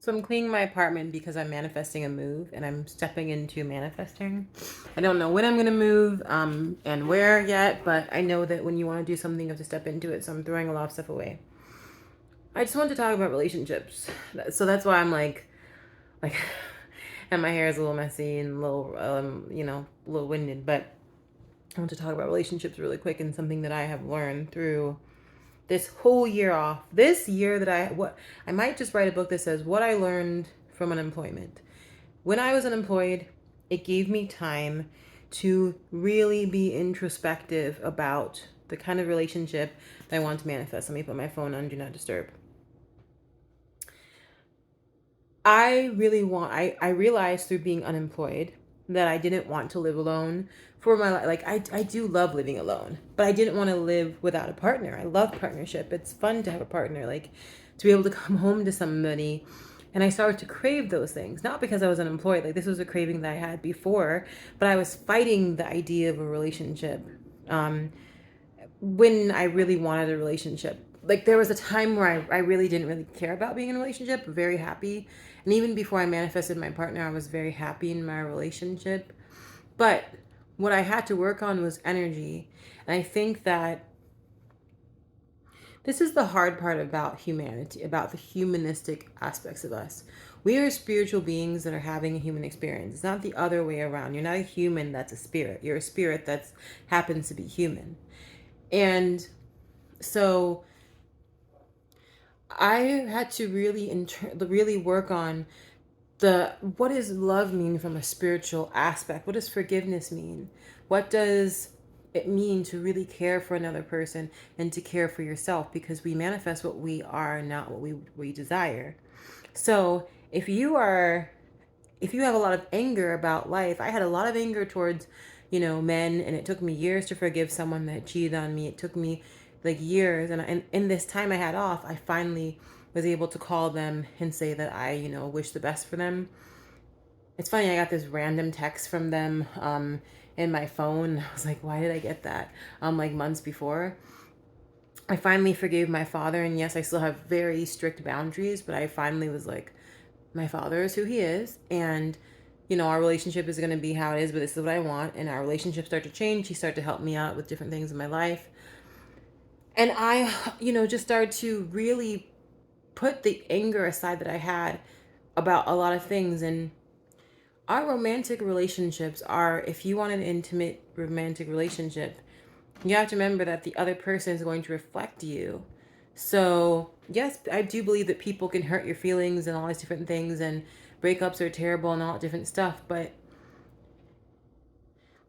So I'm cleaning my apartment because I'm manifesting a move and I'm stepping into manifesting. I don't know when I'm gonna move and where yet, but I know that when you want to do something, you have to step into it. So I'm throwing a lot of stuff away. I just wanted to talk about relationships, so that's why I'm like, and my hair is a little messy and a little, a little winded. But I want to talk about relationships really quick and something that I have learned through this whole year off. This year that I might just write a book that says what I learned from unemployment. When I was unemployed, it gave me time to really be introspective about the kind of relationship that I want to manifest. Let me put my phone on do not disturb. I realized through being unemployed that I didn't want to live alone for my life. Like I do love living alone, but I didn't want to live without a partner. I love partnership. It's fun to have a partner, like to be able to come home to somebody. And I started to crave those things, not because I was unemployed. Like this was a craving that I had before, but I was fighting the idea of a relationship. Um, when I really wanted a relationship. Like there was a time where I really didn't really care about being in a relationship, very happy. And even before I manifested my partner, I was very happy in my relationship. But what I had to work on was energy. And I think that this is the hard part about humanity, about the humanistic aspects of us. We are spiritual beings that are having a human experience. It's not the other way around. You're not a human that's a spirit. You're a spirit that happens to be human. And so I had to really work on the what does love mean from a spiritual aspect? What does forgiveness mean? What does it mean to really care for another person and to care for yourself? Because we manifest what we are, not what we desire. So if you have a lot of anger about life, I had a lot of anger towards, men, and it took me years to forgive someone that cheated on me. It took me like years, and in this time I had off, I finally was able to call them and say that I, wish the best for them. It's funny, I got this random text from them in my phone. I was like, why did I get that? Like months before. I finally forgave my father, and yes, I still have very strict boundaries, but I finally was like, my father is who he is, and our relationship is going to be how it is, but this is what I want. And our relationship started to change. He started to help me out with different things in my life, and I just started to really put the anger aside that I had about a lot of things. And our romantic relationships are, if you want an intimate romantic relationship, you have to remember that the other person is going to reflect you. So yes, I do believe that people can hurt your feelings and all these different things, and breakups are terrible and all that different stuff. But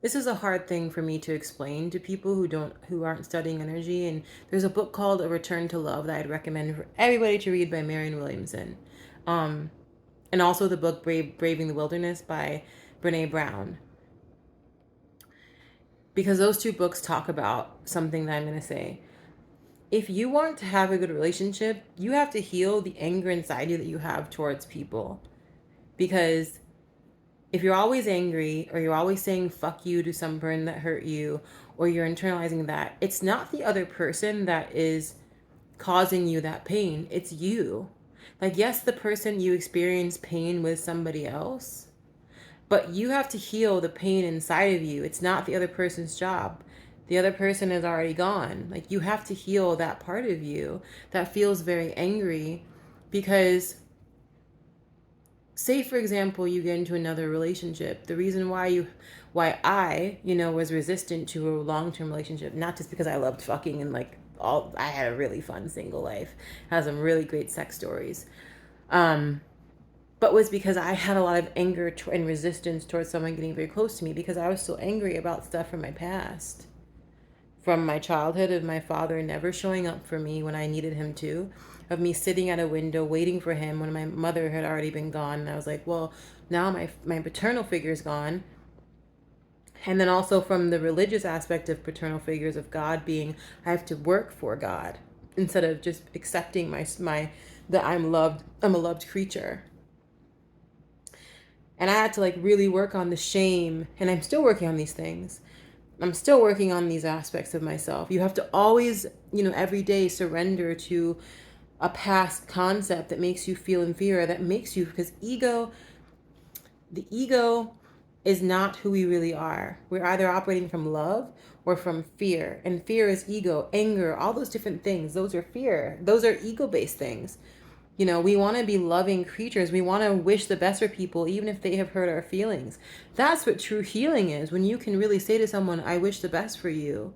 this is a hard thing for me to explain to people who aren't studying energy. And there's a book called A Return to Love that I'd recommend for everybody to read by Marianne Williamson. Um, and also the book Braving the Wilderness by Brene Brown. Because those two books talk about something that I'm going to say. If you want to have a good relationship, you have to heal the anger inside you that you have towards people. Because if you're always angry, or you're always saying fuck you to someone that hurt you, or you're internalizing that, it's not the other person that is causing you that pain, it's you. Like, yes, the person, you experience pain with somebody else, but you have to heal the pain inside of you. It's not the other person's job. The other person is already gone. Like, you have to heal that part of you that feels very angry. Because say, for example, you get into another relationship, the reason why I was resistant to a long-term relationship, not just because I loved fucking and like all, I had a really fun single life, had some really great sex stories, but was because I had a lot of anger and resistance towards someone getting very close to me, because I was so angry about stuff from my past, from my childhood, of my father never showing up for me when I needed him to, of me sitting at a window waiting for him when my mother had already been gone. And I was like, well, now my paternal figure is gone. And then also from the religious aspect of paternal figures, of God being, I have to work for God instead of just accepting my that I'm loved. I'm a loved creature. And I had to like really work on the shame, and I'm still working on these things. I'm still working on these aspects of myself. You have to always, every day surrender to a past concept that makes you feel inferior, that makes you, because the ego is not who we really are. We're either operating from love or from fear. And fear is ego, anger, all those different things. Those are fear. Those are ego based things. You know, we want to be loving creatures. We want to wish the best for people, even if they have hurt our feelings. That's what true healing is, when you can really say to someone, I wish the best for you.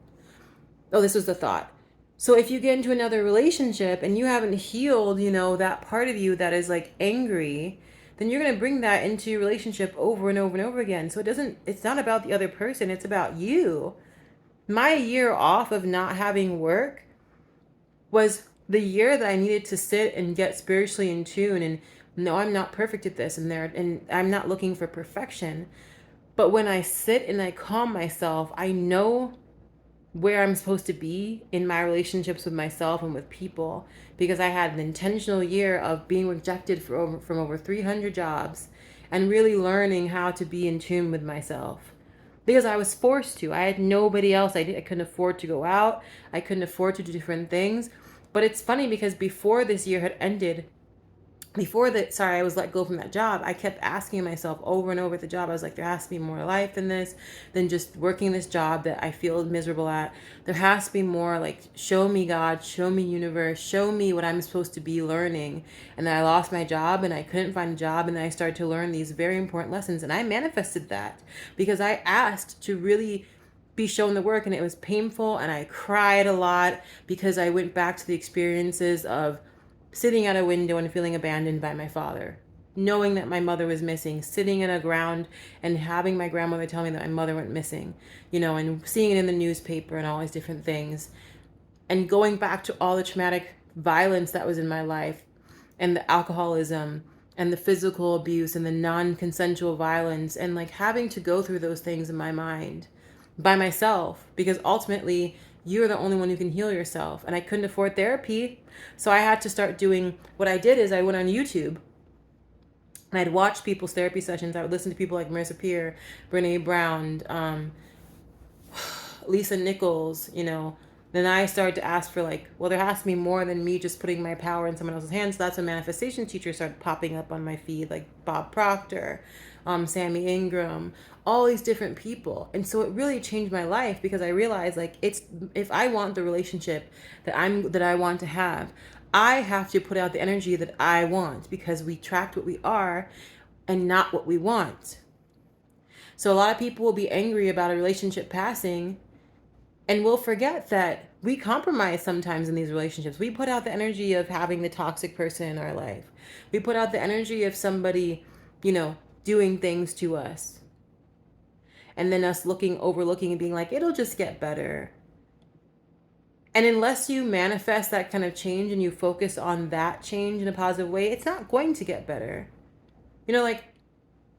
Oh, this was the thought. So if you get into another relationship and you haven't healed, you know, that part of you that is like angry, then you're going to bring that into your relationship over and over and over again. So it's not about the other person, it's about you. My year off of not having work was the year that I needed to sit and get spiritually in tune and no, I'm not perfect at this and I'm not looking for perfection. But when I sit and I calm myself, I know where I'm supposed to be in my relationships with myself and with people, because I had an intentional year of being rejected from over 300 jobs and really learning how to be in tune with myself, because I was forced to. I had nobody else. I couldn't afford to go out. I couldn't afford to do different things. But it's funny because before this year had ended, I was let go from that job, I kept asking myself over and over at the job, I was like, there has to be more life in this than just working this job that I feel miserable at. There has to be more, like, show me God, show me universe, show me what I'm supposed to be learning. And then I lost my job and I couldn't find a job, and then I started to learn these very important lessons, and I manifested that because I asked to really be shown the work, and it was painful and I cried a lot because I went back to the experiences of sitting at a window and feeling abandoned by my father, knowing that my mother was missing, sitting in a ground and having my grandmother tell me that my mother went missing, you know, and seeing it in the newspaper and all these different things, and going back to all the traumatic violence that was in my life, and the alcoholism and the physical abuse and the non-consensual violence, and like having to go through those things in my mind by myself, because ultimately you're the only one who can heal yourself, and I couldn't afford therapy. So I had to start doing what I did is I went on YouTube and I'd watch people's therapy sessions. I would listen to people like Marissa Peer, Brene Brown, Lisa Nichols, you know. Then I started to ask for, like, well, there has to be more than me just putting my power in someone else's hands. So that's when manifestation teachers started popping up on my feed, like Bob Proctor, Sammy Ingram, all these different people. And so it really changed my life, because I realized, like, it's, if I want the relationship that I want to have, I have to put out the energy that I want, because we attract what we are and not what we want. So a lot of people will be angry about a relationship passing, and we'll forget that we compromise sometimes in these relationships. We put out the energy of having the toxic person in our life. We put out the energy of somebody, you know, doing things to us. And then us overlooking and being like, it'll just get better. And unless you manifest that kind of change and you focus on that change in a positive way, it's not going to get better. You know, like,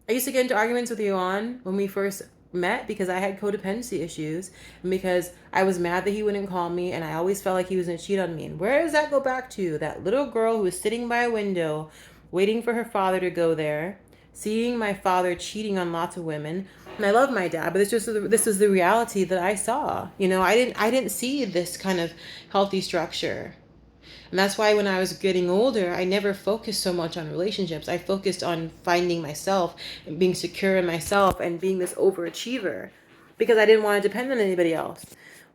I used to get into arguments with Yuan when we first met because I had codependency issues, and because I was mad that he wouldn't call me, and I always felt like he was going to cheat on me. And where does that go back to? That little girl who was sitting by a window waiting for her father to go there, seeing my father cheating on lots of women. And I love my dad, but this was the reality that I saw. You know, I didn't see this kind of healthy structure. And that's why when I was getting older, I never focused so much on relationships. I focused on finding myself and being secure in myself and being this overachiever, because I didn't want to depend on anybody else.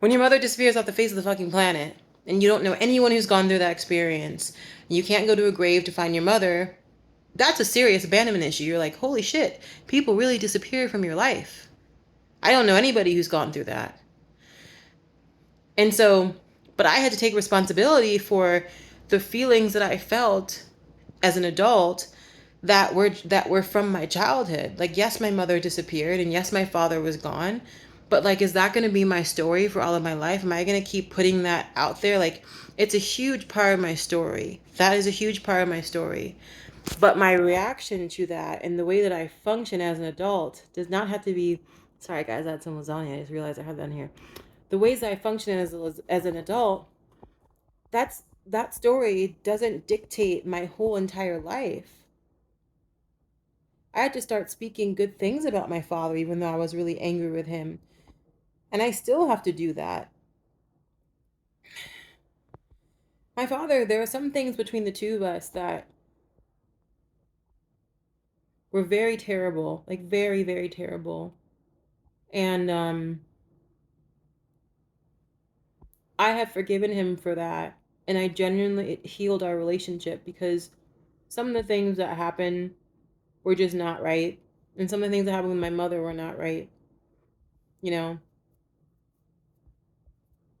When your mother disappears off the face of the fucking planet and you don't know anyone who's gone through that experience, you can't go to a grave to find your mother, that's a serious abandonment issue. You're like, holy shit, people really disappear from your life. I don't know anybody who's gone through that. And so, but I had to take responsibility for the feelings that I felt as an adult that were from my childhood. Like, yes, my mother disappeared, and yes, my father was gone, but like, is that going to be my story for all of my life? Am I going to keep putting that out there? Like, it's a huge part of my story. That is a huge part of my story. But my reaction to that and the way that I function as an adult does not have to be. Sorry, guys, I had some lasagna. I just realized I had that in here. The ways that I function as an adult, that story doesn't dictate my whole entire life. I had to start speaking good things about my father, even though I was really angry with him. And I still have to do that. My father, there were some things between the two of us that were very terrible, like very, very terrible. And I have forgiven him for that. And I genuinely, it healed our relationship because some of the things that happened were just not right. And some of the things that happened with my mother were not right. You know,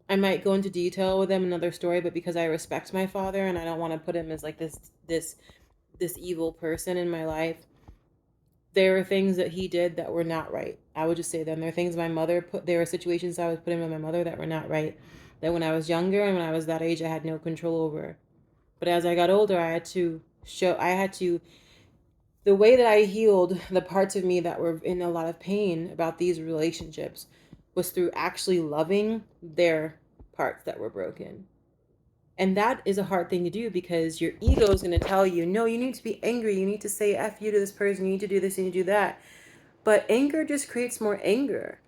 I might go into detail with them another story, but because I respect my father and I don't want to put him as like this this evil person in my life, there are things that he did that were not right. I would just say them. There are things my mother put. There were situations I was putting with my mother that were not right. That when I was younger and when I was that age, I had no control over. But as I got older, I had to show. I had to. The way that I healed the parts of me that were in a lot of pain about these relationships was through actually loving their parts that were broken. And that is a hard thing to do because your ego is going to tell you, no, you need to be angry. You need to say F you to this person. You need to do this and you do that. But anger just creates more anger.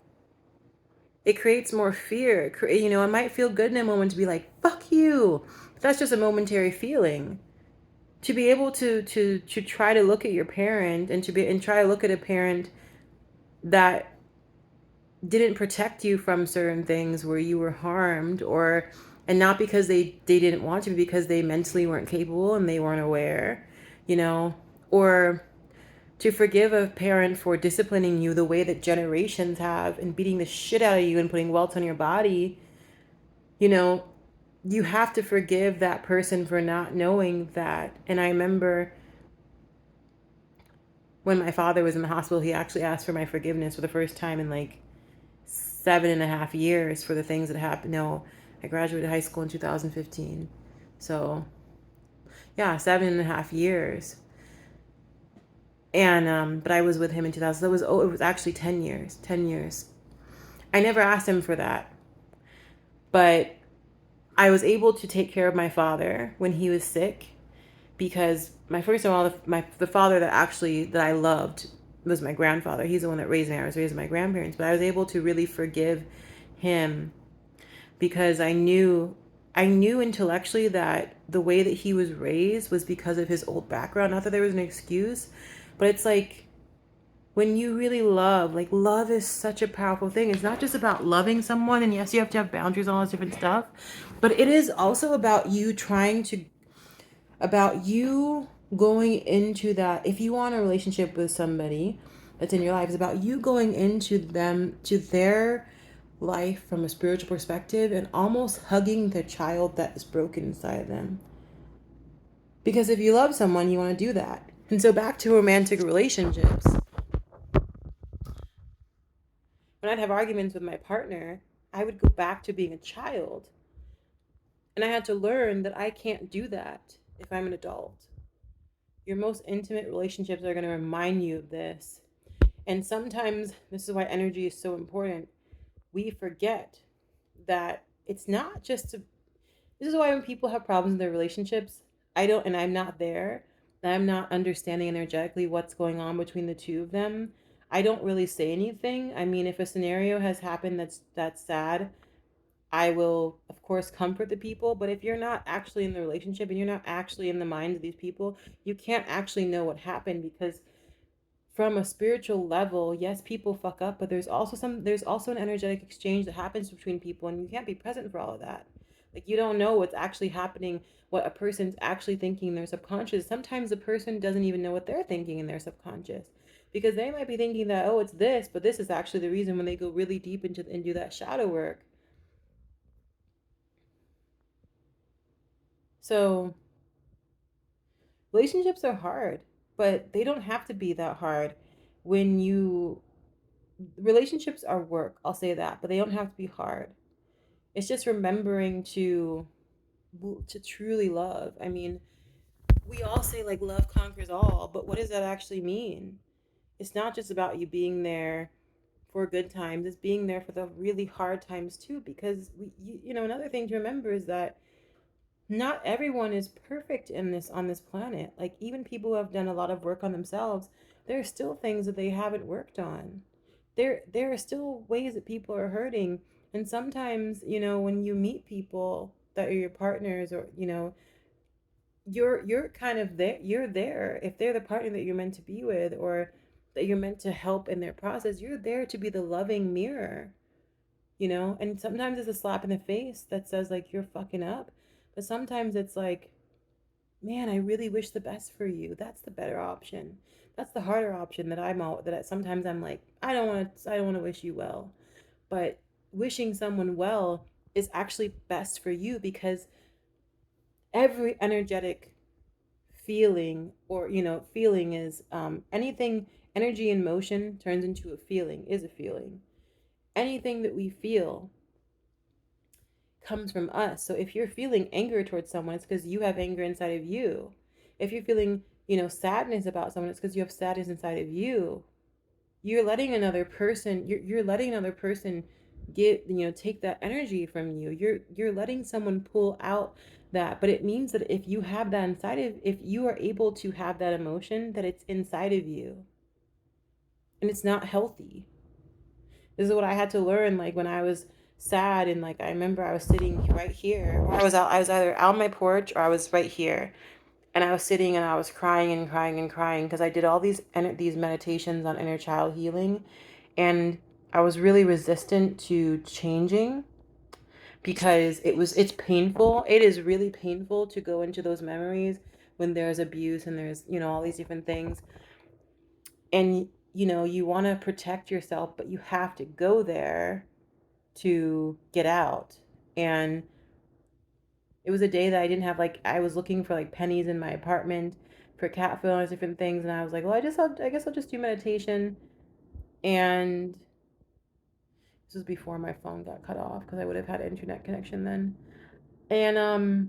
It creates more fear. It might feel good in a moment to be like, fuck you. But that's just a momentary feeling. To be able to try to look at your parent and try to look at a parent that didn't protect you from certain things where you were harmed, or and not because they didn't want to, because they mentally weren't capable and they weren't aware, you know, or to forgive a parent for disciplining you the way that generations have and beating the shit out of you and putting welts on your body, you know, you have to forgive that person for not knowing that. And I remember when my father was in the hospital, he actually asked for my forgiveness for the first time in like 7.5 years for the things that happened. No, I graduated high school in 2015. So, yeah, 7.5 years. And but I was with him in 2000. So it was actually 10 years. 10 years. I never asked him for that, but I was able to take care of my father when he was sick because my first of all, the father that I loved was my grandfather. He's the one that raised me. I was raised by my grandparents, but I was able to really forgive him because I knew intellectually that the way that he was raised was because of his old background. Not that there was an excuse, but it's like when you really love, like love is such a powerful thing. It's not just about loving someone, and yes, you have to have boundaries, all this different stuff, but it is also about you going into that. If you want a relationship with somebody that's in your life, it's about you going into their life from a spiritual perspective and almost hugging the child that is broken inside of them. Because if you love someone, you want to do that. And so back to romantic relationships. When I'd have arguments with my partner, I would go back to being a child. And I had to learn that I can't do that if I'm an adult. Your most intimate relationships are going to remind you of this. And sometimes this is why energy is so important. We forget that it's not just to. This is why when people have problems in their relationships, I'm not there, and I'm not understanding energetically what's going on between the two of them. I don't really say anything. I mean, if a scenario has happened that's sad, I will of course comfort the people, but if you're not actually in the relationship and you're not actually in the minds of these people, you can't actually know what happened because from a spiritual level, yes, people fuck up, but there's also an energetic exchange that happens between people and you can't be present for all of that. Like you don't know what's actually happening, what a person's actually thinking in their subconscious. Sometimes the person doesn't even know what they're thinking in their subconscious. Because they might be thinking that, oh, it's this, but this is actually the reason when they go really deep into and do that shadow work. So relationships are hard, but they don't have to be that hard when you relationships are work, I'll say that, but they don't have to be hard. It's just remembering to truly love. I mean, we all say like love conquers all, but what does that actually mean? It's not just about you being there for good times, it's being there for the really hard times too, because another thing to remember is that not everyone is perfect in this on this planet. Like even people who have done a lot of work on themselves, there are still things that they haven't worked on. There are still ways that people are hurting, and sometimes, when you meet people that are your partners, or you're kind of there. You're there if they're the partner that you're meant to be with, or that you're meant to help in their process. You're there to be the loving mirror, and sometimes it's a slap in the face that says like you're fucking up, but sometimes it's like, man, I really wish the best for you. That's the better option. That's the harder option that I'm out that sometimes I'm like, I don't want to wish you well. But wishing someone well is actually best for you, because every energetic feeling, or feeling is anything. Energy in motion turns into a feeling, is a feeling. Anything that we feel comes from us. So if you're feeling anger towards someone, it's because you have anger inside of you. If you're feeling, sadness about someone, it's because you have sadness inside of you. You're letting another person take that energy from you. You're letting someone pull out that. But it means that if you have that if you are able to have that emotion, that it's inside of you, and it's not healthy. This is what I had to learn, like when I was sad, and like I remember I was sitting right here, or I was either out on my porch, or I was right here, and I was sitting and I was crying and crying and crying, because I did all these meditations on inner child healing, and I was really resistant to changing, because it's painful. It is really painful to go into those memories when there's abuse and there's all these different things, and you want to protect yourself, but you have to go there to get out. And it was a day that I didn't have, like, I was looking for like pennies in my apartment for cat food and all these different things, and I was like, well, I guess I'll just do meditation. And this was before my phone got cut off, because I would have had internet connection then. And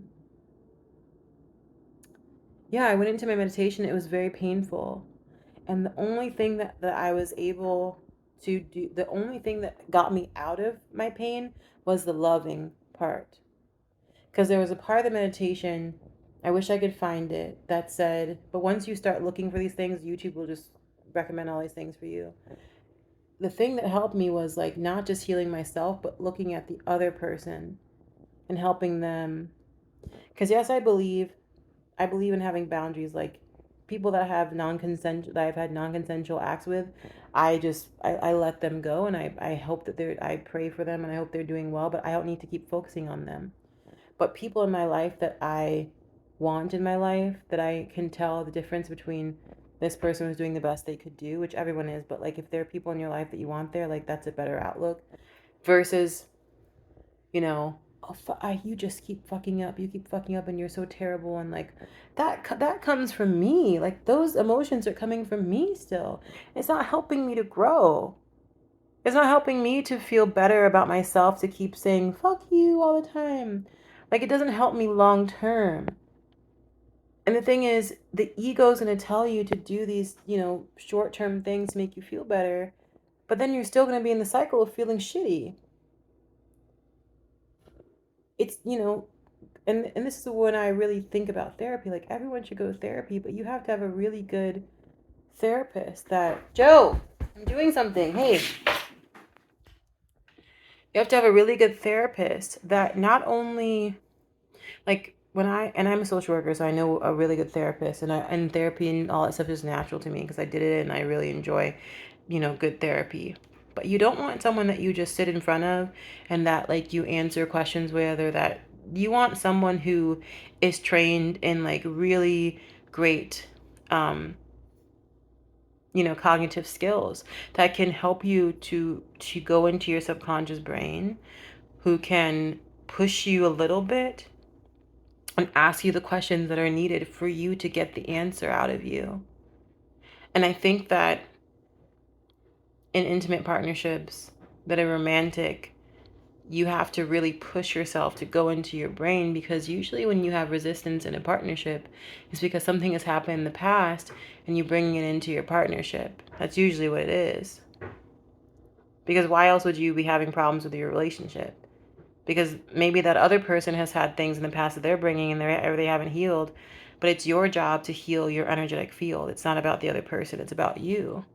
yeah, I went into my meditation. It was very painful, and the only thing that I was able to do, the only thing that got me out of my pain, was the loving part. Because there was a part of the meditation, I wish I could find it, that said, but once you start looking for these things, YouTube will just recommend all these things for you. The thing that helped me was like not just healing myself, but looking at the other person and helping them. Because yes, I believe in having boundaries. Like people that have non-consent that I've had non-consensual acts with, I let them go, and I hope that I pray for them, and I hope they're doing well, but I don't need to keep focusing on them. But people in my life that I want in my life, that I can tell the difference between this person was doing the best they could do, which everyone is, but like if there are people in your life that you want there, like that's a better outlook, versus, oh, you just keep fucking up, you keep fucking up, and you're so terrible, and like that comes from me. Like those emotions are coming from me still. It's not helping me to grow. It's not helping me to feel better about myself, to keep saying fuck you all the time. Like it doesn't help me long term. And the thing is, the ego's going to tell you to do these, short term things to make you feel better, but then you're still going to be in the cycle of feeling shitty. It's, and this is when I really think about therapy. Like everyone should go to therapy, but you have to have a really good therapist that, Joe, I'm doing something. Hey, you have to have a really good therapist that not only, like I'm a social worker, so I know a really good therapist, and therapy and all that stuff is natural to me because I did it and I really enjoy, good therapy. But you don't want someone that you just sit in front of and that like you answer questions with, or that you want someone who is trained in like really great cognitive skills that can help you to go into your subconscious brain, who can push you a little bit and ask you the questions that are needed for you to get the answer out of you. And I think that in intimate partnerships that are romantic, you have to really push yourself to go into your brain, because usually when you have resistance in a partnership, it's because something has happened in the past and you bring it into your partnership. That's usually what it is. Because why else would you be having problems with your relationship? Because maybe that other person has had things in the past that they're bringing and they haven't healed, but it's your job to heal your energetic field. It's not about the other person, it's about you.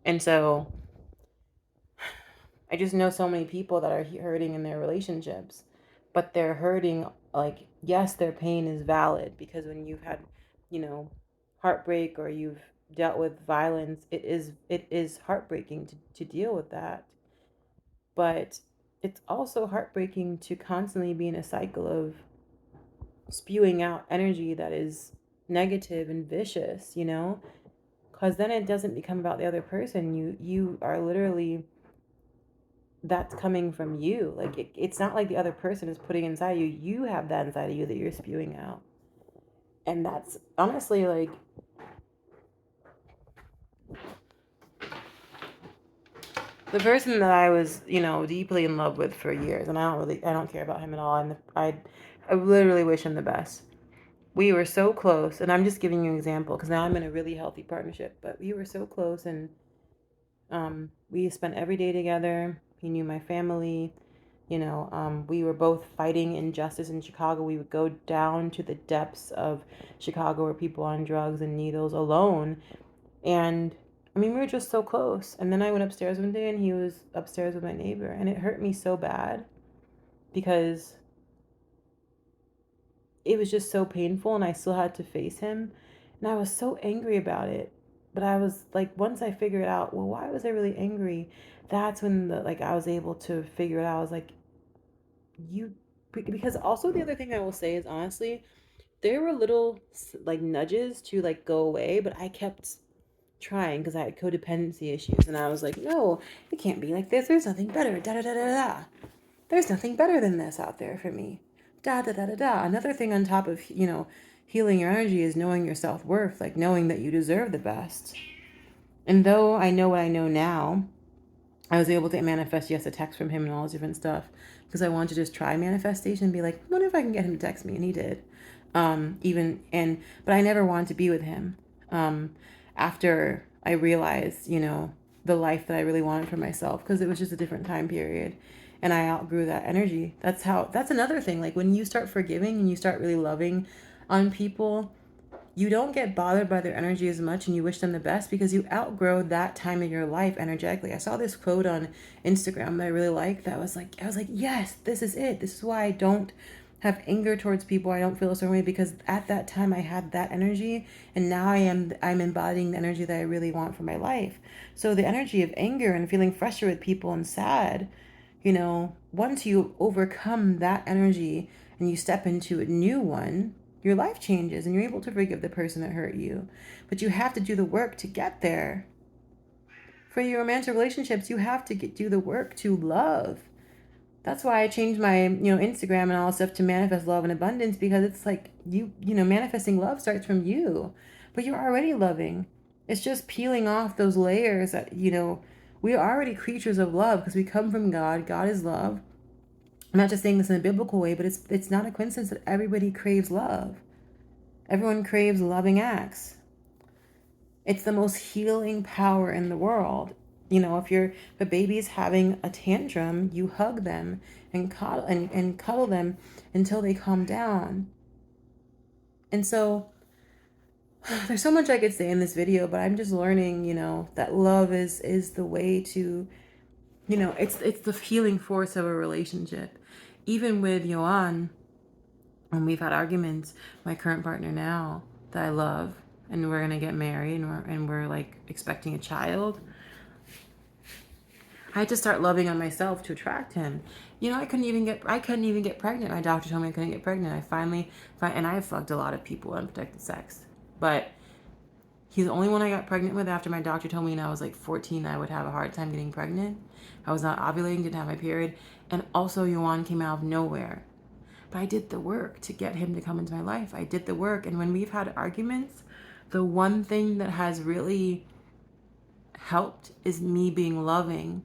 And so I just know so many people that are hurting in their relationships but they're hurting. Like, yes, their pain is valid, because when you've had, you know, heartbreak, or you've dealt with violence, it is heartbreaking to deal with that. But it's also heartbreaking to constantly be in a cycle of spewing out energy that is negative and vicious, because then it doesn't become about the other person. You are literally, that's coming from you. Like, it's not like the other person is putting inside you. You have that inside of you that you're spewing out. And that's honestly, like, the person that I was, deeply in love with for years, and I don't care about him at all. I literally wish him the best. We were so close, and I'm just giving you an example because now I'm in a really healthy partnership. But we were so close, and we spent every day together. He knew my family. We were both fighting injustice in Chicago. We would go down to the depths of Chicago where people on drugs and needles alone. And I mean, we were just so close. And then I went upstairs one day and he was upstairs with my neighbor. And it hurt me so bad because it was just so painful and I still had to face him. And I was so angry about it. But I was like, once I figured out, well, why was I really angry? That's when I was able to figure it out. I was like, because also the other thing I will say is, honestly, there were little nudges to go away, but I kept trying because I had codependency issues, and I was like, no, it can't be like this. There's nothing better. Da da da da da. There's nothing better than this out there for me. Da da da da da. Another thing on top of healing your energy is knowing your self-worth, like knowing that you deserve the best. And though I know what I know now, I was able to manifest, yes, a text from him and all this different stuff, because I wanted to just try manifestation and be like, what if I can get him to text me? And he did. But I never wanted to be with him. After I realized, the life that I really wanted for myself, because it was just a different time period, and I outgrew that energy. That's another thing. Like, when you start forgiving and you start really loving on people, you don't get bothered by their energy as much, and you wish them the best because you outgrow that time in your life energetically. I saw this quote on Instagram that I really liked, that was like, I was like, yes, this is it. This is why I don't have anger towards people. I don't feel a certain way, because at that time I had that energy, and now I'm embodying the energy that I really want for my life. So the energy of anger and feeling frustrated with people and sad, once you overcome that energy and you step into a new one, your life changes and you're able to forgive the person that hurt you. But you have to do the work to get there. For your romantic relationships, you have to do the work to love. That's why I changed my, Instagram and all that stuff to manifest love and abundance, because it's like manifesting love starts from you. But you're already loving. It's just peeling off those layers that, we are already creatures of love because we come from God. God is love. I'm not just saying this in a biblical way, but it's not a coincidence that everybody craves love. Everyone craves loving acts. It's the most healing power in the world. If a baby's having a tantrum, you hug them and cuddle them until they calm down. And so there's so much I could say in this video, but I'm just learning, that love is the way to, it's the healing force of a relationship. Even with Johan, when we've had arguments, my current partner now that I love, and we're gonna get married, and we're like expecting a child, I had to start loving on myself to attract him. I couldn't even get pregnant. My doctor told me I couldn't get pregnant. I finally, and I have fucked a lot of people unprotected sex, but he's the only one I got pregnant with after my doctor told me when I was like 14 I would have a hard time getting pregnant. I was not ovulating, didn't have my period, and also Johan came out of nowhere. But I did the work to get him to come into my life. I did the work, and when we've had arguments, the one thing that has really helped is me being loving.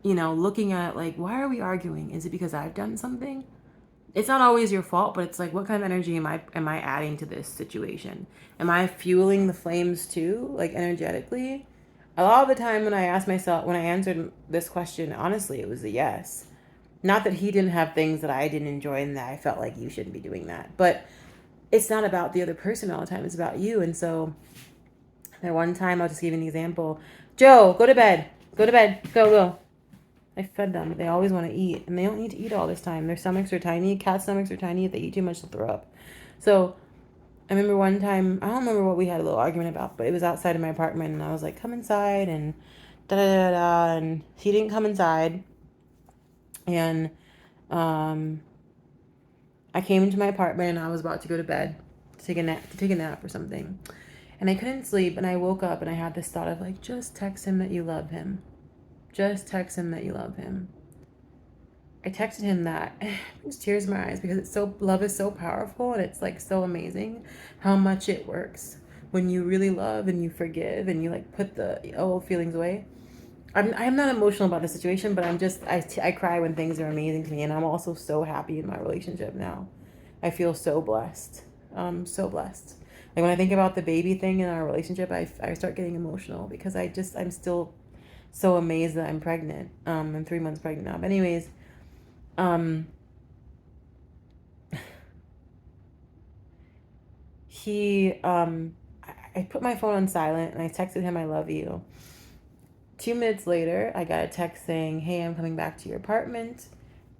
Looking at like, why are we arguing? Is it because I've done something? It's not always your fault, but it's like, what kind of energy am I adding to this situation? Am I fueling the flames too, like energetically? A lot of the time when I answered this question, honestly, it was a yes. Not that he didn't have things that I didn't enjoy and that I felt like you shouldn't be doing that, but it's not about the other person all the time. It's about you. And so there one time, I'll just give you an example. Joe, go to bed. Go to bed. Go. I fed them. They always want to eat, and they don't need to eat all this time. Their stomachs are tiny. Cat stomachs are tiny. If they eat too much, they'll throw up. So I remember one time, I don't remember what we had a little argument about, but it was outside of my apartment, and I was like, come inside, and da da da da, and he didn't come inside, and um, I came into my apartment, and I was about to go to bed to take a nap or something, and I couldn't sleep, and I woke up, and I had this thought of like, just text him that you love him, just text him that you love him. I texted him that. It brings tears in my eyes because it's so, love is so powerful, and it's like so amazing how much it works when you really love and you forgive and you like put the old feelings away. I'm not emotional about the situation, but I cry when things are amazing to me, and I'm also so happy in my relationship now. I feel so blessed. So blessed. Like when I think about the baby thing in our relationship, I start getting emotional because I'm still so amazed that I'm pregnant. I'm 3 months pregnant now. But anyways, um, I put my phone on silent and I texted him, I love you. 2 minutes later, I got a text saying, hey, I'm coming back to your apartment.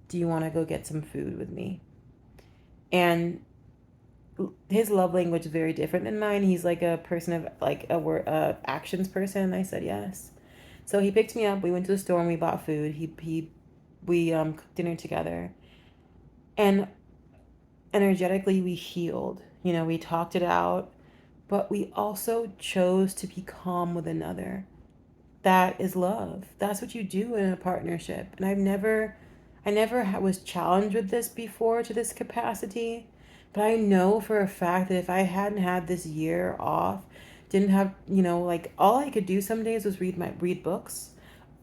Do you want to go get some food with me? And his love language is very different than mine. He's like a person of like actions person. And I said yes. So he picked me up. We went to the store and we bought food. We cooked dinner together, and energetically we healed. You know, we talked it out, but we also chose to be calm with another. That is love. That's what you do in a partnership. And I never was challenged with this before to this capacity, but I know for a fact that if I hadn't had this year off, didn't have, like all I could do some days was read books,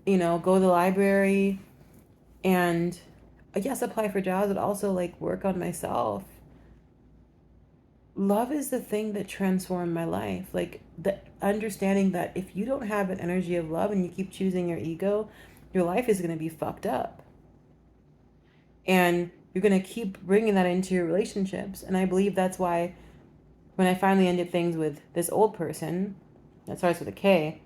go to the library, and yes, apply for jobs, but also like work on myself. Love is the thing that transformed my life. Like the understanding that if you don't have an energy of love and you keep choosing your ego, your life is going to be fucked up. And you're going to keep bringing that into your relationships. And I believe that's why when I finally ended things with this old person that starts with a K,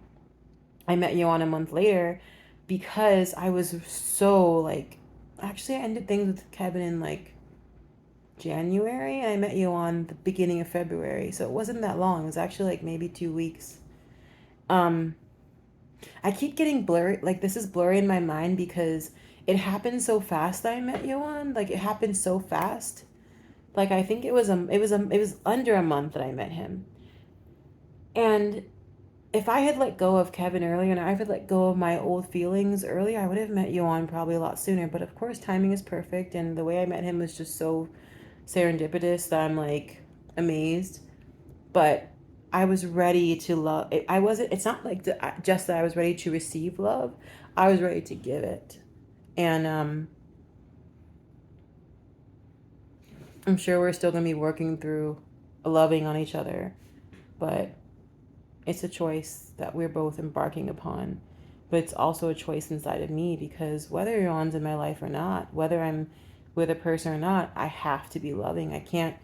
I met Joanna a month later because I was so like, actually, I ended things with Kevin in like January, and I met you on the beginning of February. So it wasn't that long. It was actually like maybe 2 weeks. Um, I keep getting blurry. Like this is blurry in my mind because it happened so fast that I met you on. Like it happened so fast. Like I think it was under a month that I met him. And if I had let go of Kevin earlier and I had let go of my old feelings earlier, I would have met you on probably a lot sooner. But of course, timing is perfect, and the way I met him was just so serendipitous that I'm like amazed. But I was ready to love. I wasn't. It's not like just that I was ready to receive love. I was ready to give it, and I'm sure we're still gonna be working through loving on each other, but it's a choice that we're both embarking upon. But it's also a choice inside of me because whether Yon's in my life or not, whether I'm with a person or not, I have to be loving. I can't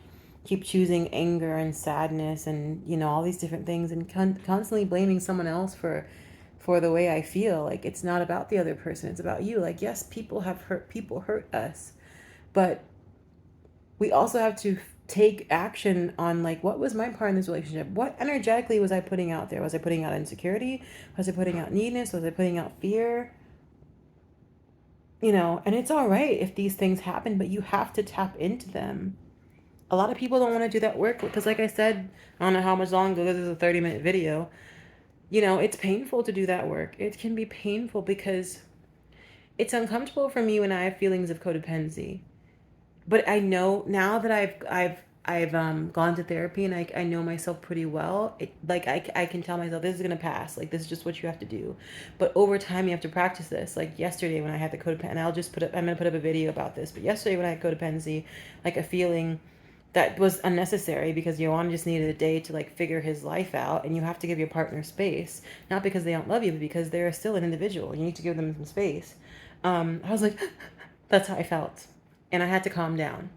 keep choosing anger and sadness and all these different things and constantly blaming someone else for the way I feel. Like it's not about the other person, it's about you. Like yes, people hurt us, but we also have to take action on like what was my part in this relationship. What energetically was I putting out there? Was I putting out insecurity? Was I putting out neediness? Was I putting out fear? And it's all right if these things happen, but you have to tap into them. A lot of people don't want to do that work because like I said, I don't know how much longer, this is a 30-minute video. It's painful to do that work. It can be painful because it's uncomfortable for me when I have feelings of codependency. But I know now that I've gone to therapy and I know myself pretty well. Like I can tell myself this is gonna pass. Like this is just what you have to do. But over time you have to practice this. Like yesterday when I had the codependency, and I'm gonna put up a video about this. But yesterday when I had codependency, like a feeling that was unnecessary because Joanna just needed a day to like figure his life out, and you have to give your partner space, not because they don't love you, but because they're still an individual. You need to give them some space. I was like, that's how I felt. And I had to calm down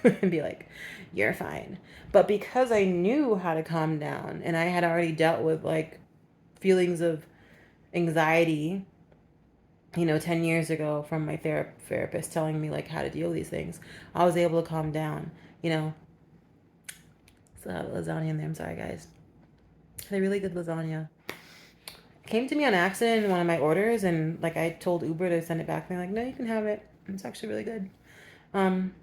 and be like, you're fine. But because I knew how to calm down and I had already dealt with like feelings of anxiety 10 years ago from my therapist telling me like how to deal with these things, I was able to calm down. Still have lasagna in there. I'm sorry, guys. They're really good lasagna. It came to me on accident in one of my orders, and like I told Uber to send it back. And they're like, no, you can have it. It's actually really good. Um,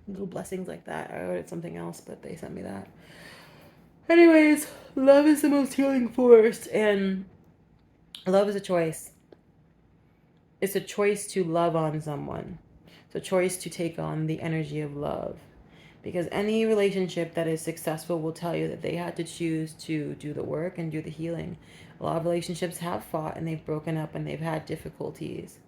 Little blessings like that. I ordered something else, but they sent me that. Anyways, love is the most healing force, and love is a choice. It's a choice to love on someone. It's a choice to take on the energy of love. Because any relationship that is successful will tell you that they had to choose to do the work and do the healing. A lot of relationships have fought and they've broken up and they've had difficulties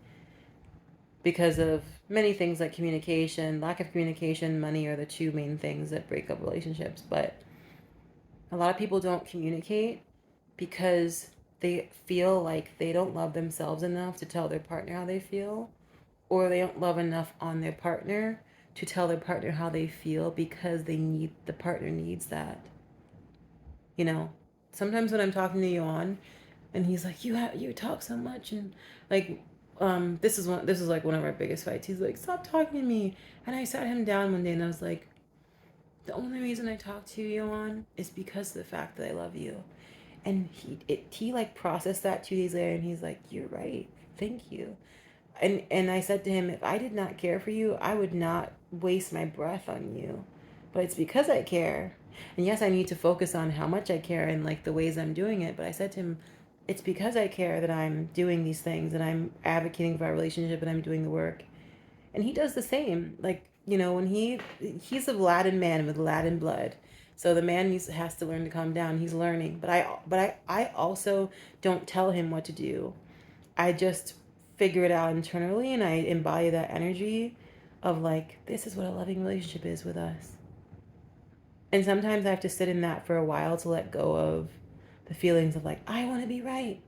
because of many things like communication, lack of communication, money are the two main things that break up relationships. But a lot of people don't communicate because they feel like they don't love themselves enough to tell their partner how they feel, or they don't love enough on their partner to tell their partner how they feel because the partner needs that. You know, sometimes when I'm talking to Yuan and he's like, you talk so much, and like this is like one of our biggest fights. He's like, stop talking to me. And I sat him down one day and I was like, the only reason I talk to you, Yuan, is because of the fact that I love you. And he like processed that 2 days later and he's like, you're right, thank you. And I said to him, if I did not care for you, I would not waste my breath on you. But it's because I care. And yes, I need to focus on how much I care and like the ways I'm doing it. But I said to him, it's because I care that I'm doing these things and I'm advocating for our relationship and I'm doing the work. And he does the same. Like, when he's a Latin man with Latin blood. So the man has to learn to calm down. He's learning. But I also don't tell him what to do. I just figure it out internally and I embody that energy of like, this is what a loving relationship is with us. And sometimes I have to sit in that for a while to let go of the feelings of like, I want to be right.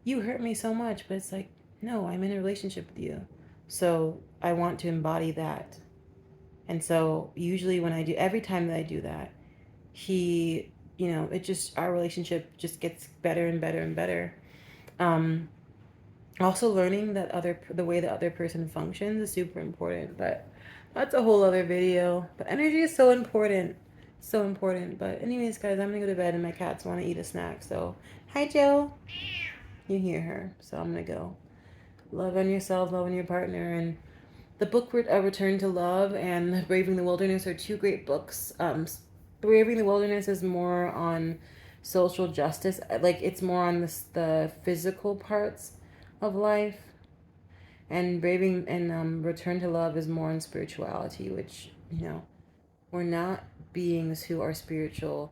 You hurt me so much. But it's like, no, I'm in a relationship with you. So I want to embody that. And so usually every time that I do that, our relationship just gets better and better and better. Also learning that the way the other person functions is super important, but that's a whole other video. But energy is so important. So important. But anyways, guys, I'm gonna go to bed and my cats want to eat a snack. So hi, Joe. You hear her. So I'm gonna go. Love on yourself, love on your partner, and the book Return to Love and Braving the Wilderness are two great books. Braving the Wilderness is more on social justice. Like it's more on the physical parts of life, and Braving and Return to Love is more on spirituality, which we're not beings who are spiritual.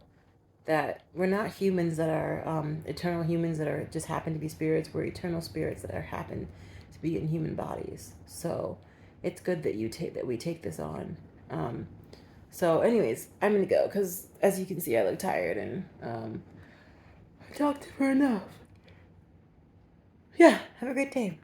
That we're not humans that are eternal humans that are just happen to be spirits. We're eternal spirits that happen to be in human bodies. So it's good that we take this on. So anyways, I'm gonna go because as you can see, I look tired and I talked for enough. Yeah, have a great day.